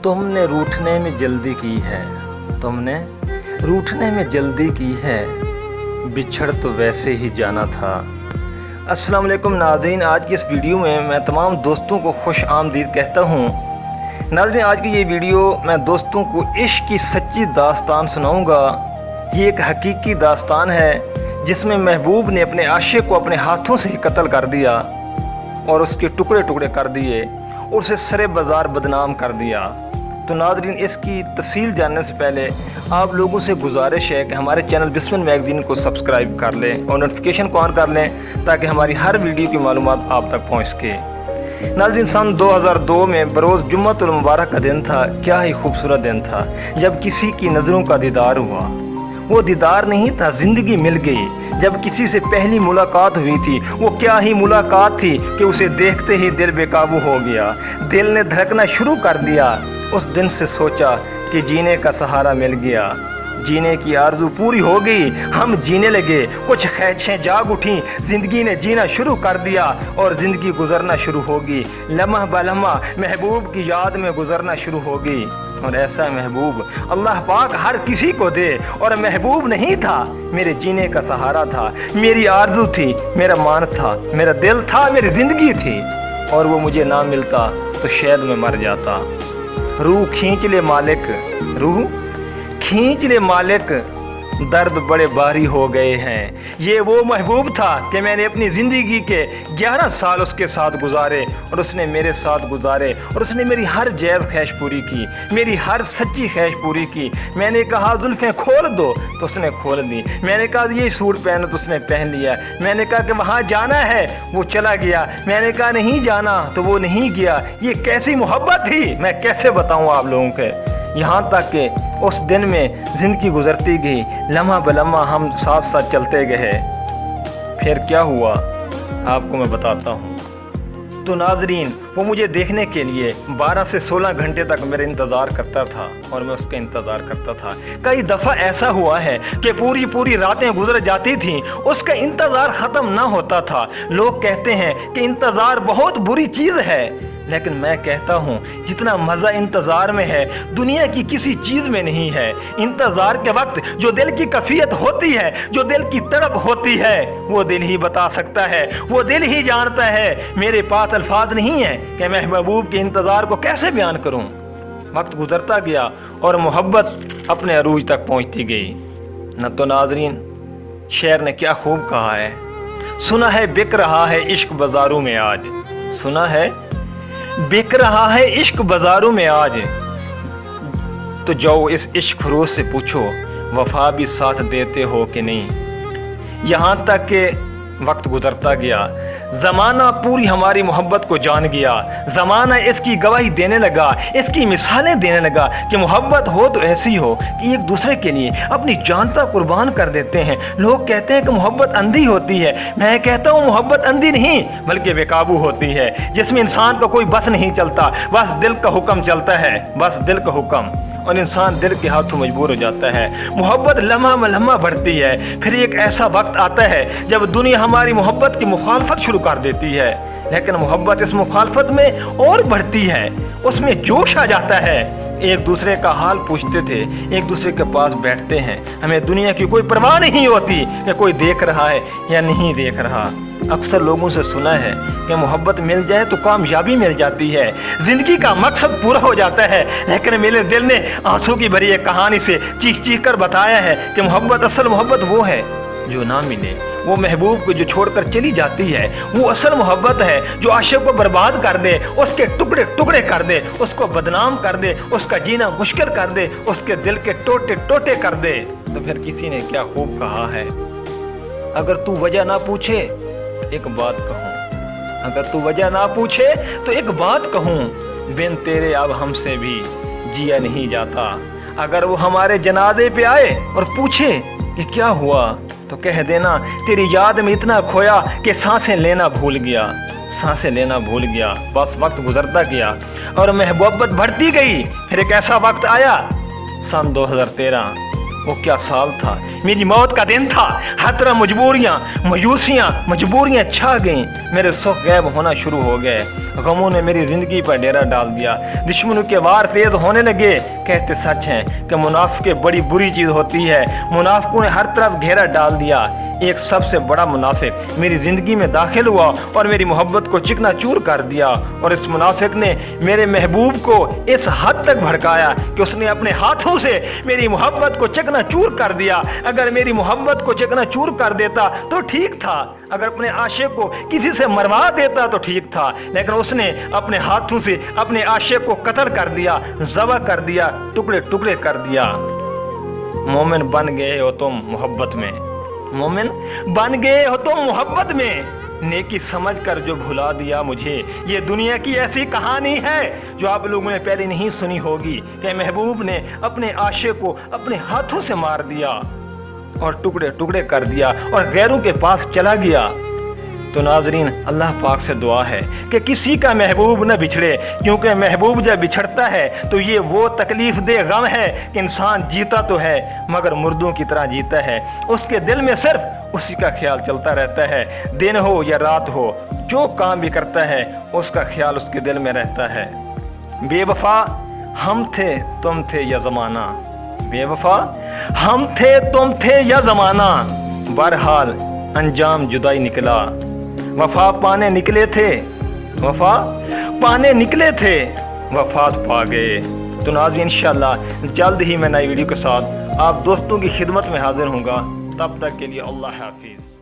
तुमने रूठने में जल्दी की है, तुमने रूठने में जल्दी की है, बिछड़ तो वैसे ही जाना था। अस्सलाम वालेकुम नाज़रीन, आज की इस वीडियो में मैं तमाम दोस्तों को खुश आमदीद कहता हूँ। नाज़रीन, आज की ये वीडियो मैं दोस्तों को इश्क की सच्ची दास्तान सुनाऊँगा। ये एक हकीकी दास्तान है जिसमें महबूब ने अपने आशिक को अपने हाथों से ही कत्ल कर दिया और उसके टुकड़े टुकड़े कर दिए और उसे सरे बाज़ार बदनाम कर दिया। तो नाज़रीन, इसकी तफसील जानने से पहले आप लोगों से गुजारिश है कि हमारे चैनल बिस्मिल मैगज़ीन को सब्सक्राइब कर लें और नोटिफिकेशन को ऑन कर लें ताकि हमारी हर वीडियो की मालूमात आप तक पहुँच सके। नाज़रीन, सन 2002 में बरोज़ जुम्मतुल मुबारक का दिन था। क्या ही खूबसूरत दिन था जब किसी की नज़रों का दीदार हुआ। वो दीदार नहीं था, ज़िंदगी मिल गई। जब किसी से पहली मुलाकात हुई थी, वो क्या ही मुलाकात थी कि उसे देखते ही दिल बेकाबू हो गया। दिल ने धड़कना शुरू कर दिया। उस दिन से सोचा कि जीने का सहारा मिल गया। जीने की आरज़ू पूरी हो गई, हम जीने लगे। कुछ ख्वाहिशें जाग उठी, ज़िंदगी ने जीना शुरू कर दिया और ज़िंदगी गुजरना शुरू होगी। लम्हा ब लम्हा महबूब की याद में गुजरना शुरू होगी। और ऐसा महबूब अल्लाह पाक हर किसी को दे। और महबूब नहीं था, मेरे जीने का सहारा था, मेरी आरज़ू थी, मेरा मान था, मेरा दिल था, मेरी ज़िंदगी थी। और वो मुझे ना मिलता तो शायद मैं मर जाता। रूह खींच ले मालिक, रूह खींच ले मालिक, दर्द बड़े भारी हो गए हैं। ये वो महबूब था कि मैंने अपनी ज़िंदगी के 11 साल उसके साथ गुजारे और उसने मेरे साथ गुजारे और उसने मेरी हर जायज़ ख्वाहिश पूरी की, मेरी हर सच्ची ख्वाहिश पूरी की। मैंने कहा जुल्फ़ें खोल दो तो उसने खोल दी। मैंने कहा ये सूट पहनो तो उसने पहन लिया। मैंने कहा कि वहाँ जाना है, वो चला गया। मैंने कहा नहीं जाना तो वो नहीं गया। ये कैसी मोहब्बत थी, मैं कैसे बताऊँ आप लोगों के। यहाँ तक कि उस दिन में ज़िंदगी गुजरती गई, लम्हा ब लम्हा हम साथ साथ चलते गए। फिर क्या हुआ आपको मैं बताता हूँ। तो नाज़रीन, वो मुझे देखने के लिए 12 से 16 घंटे तक मेरा इंतज़ार करता था और मैं उसका इंतज़ार करता था। कई दफ़ा ऐसा हुआ है कि पूरी रातें गुजर जाती थीं, उसका इंतज़ार ख़त्म ना होता था। लोग कहते हैं कि इंतज़ार बहुत बुरी चीज़ है, लेकिन मैं कहता हूँ जितना मज़ा इंतज़ार में है दुनिया की किसी चीज़ में नहीं है। इंतज़ार के वक्त जो दिल की कैफियत होती है, जो दिल की तड़प होती है, वो दिल ही बता सकता है, वो दिल ही जानता है। मेरे पास अल्फाज नहीं है कि मैं महबूब के इंतज़ार को कैसे बयान करूँ। वक्त गुजरता गया और मोहब्बत अपने अरूज तक पहुँचती गई। न तो नाज़रीन, शेर ने क्या खूब कहा है, सुना है बिक रहा है इश्क बाज़ारों में आज, सुना है बिक रहा है इश्क बाज़ारों में आज। तो जाओ इस इश्क फरोश से पूछो वफा भी साथ देते हो कि नहीं। यहाँ तक के वक्त गुजरता गया, ज़माना पूरी हमारी मोहब्बत को जान गया। ज़माना इसकी गवाही देने लगा, इसकी मिसालें देने लगा कि मोहब्बत हो तो ऐसी हो कि एक दूसरे के लिए अपनी जान तक कुर्बान कर देते हैं। लोग कहते हैं कि मोहब्बत अंधी होती है, मैं कहता हूँ मोहब्बत अंधी नहीं बल्कि बेकाबू होती है, जिसमें इंसान का कोई बस नहीं चलता, बस दिल का हुक्म चलता है, बस दिल का हुक्म, और इंसान दिल के हाथों मजबूर हो जाता है। मोहब्बत लम्हा ब लम्हा बढ़ती है। फिर एक ऐसा वक्त आता है जब दुनिया हमारी मोहब्बत की मुखालफत शुरू कर देती है, लेकिन मोहब्बत इस मुखालफत में और बढ़ती है, उसमें जोश आ जाता है। एक दूसरे का हाल पूछते थे, एक दूसरे के पास बैठते हैं, हमें दुनिया की कोई परवाह नहीं होती कि कोई देख रहा है या नहीं देख रहा। अक्सर लोगों से सुना है कि मोहब्बत मिल जाए तो कामयाबी मिल जाती है, ज़िंदगी का मकसद पूरा हो जाता है। लेकिन मेरे दिल ने आंसू की भरी एक कहानी से चीख चीख कर बताया है कि मोहब्बत, असल मोहब्बत वो है जो ना मिले, वो महबूब को जो छोड़कर चली जाती है, वो असल मोहब्बत है जो आशिक को बर्बाद कर दे, उसके टुकड़े टुकड़े कर दे, उसको बदनाम कर दे, उसका जीना मुश्किल कर दे, उसके दिल के टोटे टोटे कर दे। तो फिर किसी ने क्या खूब कहा है, अगर तू वजह ना पूछे एक बात कहूँ, अगर तू वजह ना पूछे तो एक बात कहूँ, बिन तेरे अब हमसे भी जिया नहीं जाता। अगर वो हमारे जनाजे पे आए और पूछे कि क्या हुआ तो कह देना तेरी याद में इतना खोया कि सांसें लेना भूल गया, सांसें लेना भूल गया। बस वक्त गुजरता गया और मोहब्बत बढ़ती गई। फिर एक ऐसा वक्त आया सन 2013, वो क्या साल था, मेरी मौत का दिन था। हर तरह मजबूरियाँ, मायूसियाँ, मजबूरियाँ छा गईं, मेरे सुख गायब होना शुरू हो गए। गमों ने मेरी ज़िंदगी पर डेरा डाल दिया। दुश्मनों के वार तेज़ होने लगे। कहते सच हैं कि मुनाफिक बड़ी बुरी चीज़ होती है। मुनाफिकों ने हर तरफ घेरा डाल दिया। एक सबसे बड़ा मुनाफिक मेरी ज़िंदगी में दाखिल हुआ और मेरी मोहब्बत को चिकनाचूर कर दिया। और इस मुनाफिक ने मेरे महबूब को इस हद तक भड़काया कि उसने अपने हाथों से मेरी मोहब्बत को चिकनाचूर कर दिया। अगर मेरी मोहब्बत को चिकनाचूर कर देता तो ठीक था, अगर अपने आशिक को किसी से मरवा देता तो ठीक था, लेकिन उसने अपने हाथों से अपने आशिक को कत्ल कर दिया, ज़बह कर दिया, टुकड़े टुकड़े कर दिया। मोमिन बन गए हो तुम मोहब्बत में, मोमिन बन गए हो तुम मोहब्बत में। नेकी समझ कर जो भुला दिया मुझे, ये दुनिया की ऐसी कहानी है जो आप लोगों ने पहले नहीं सुनी होगी कि महबूब ने अपने आशिक को अपने हाथों से मार दिया और टुकड़े टुकड़े कर दिया और गैरों के पास चला गया। तो नाजरीन, अल्लाह पाक से दुआ है कि किसी का महबूब न बिछड़े, क्योंकि महबूब जब बिछड़ता है तो ये वो तकलीफ दे गम है कि इंसान जीता तो है मगर मुर्दों की तरह जीता है। उसके दिल में सिर्फ उसी का ख्याल चलता रहता है, दिन हो या रात हो, जो काम भी करता है उसका ख्याल उसके दिल में रहता है। बेवफा हम थे तुम थे या ज़माना, बेवफा हम थे तुम थे या ज़माना, बहरहाल अंजाम जुदाई निकला। वफा पाने निकले थे, वफा पाने निकले थे, वफात पा गए। तो नाज़रीन, इंशाअल्लाह जल्द ही मैं नई वीडियो के साथ आप दोस्तों की खिदमत में हाजिर हूँगा। तब तक के लिए अल्लाह हाफिज़।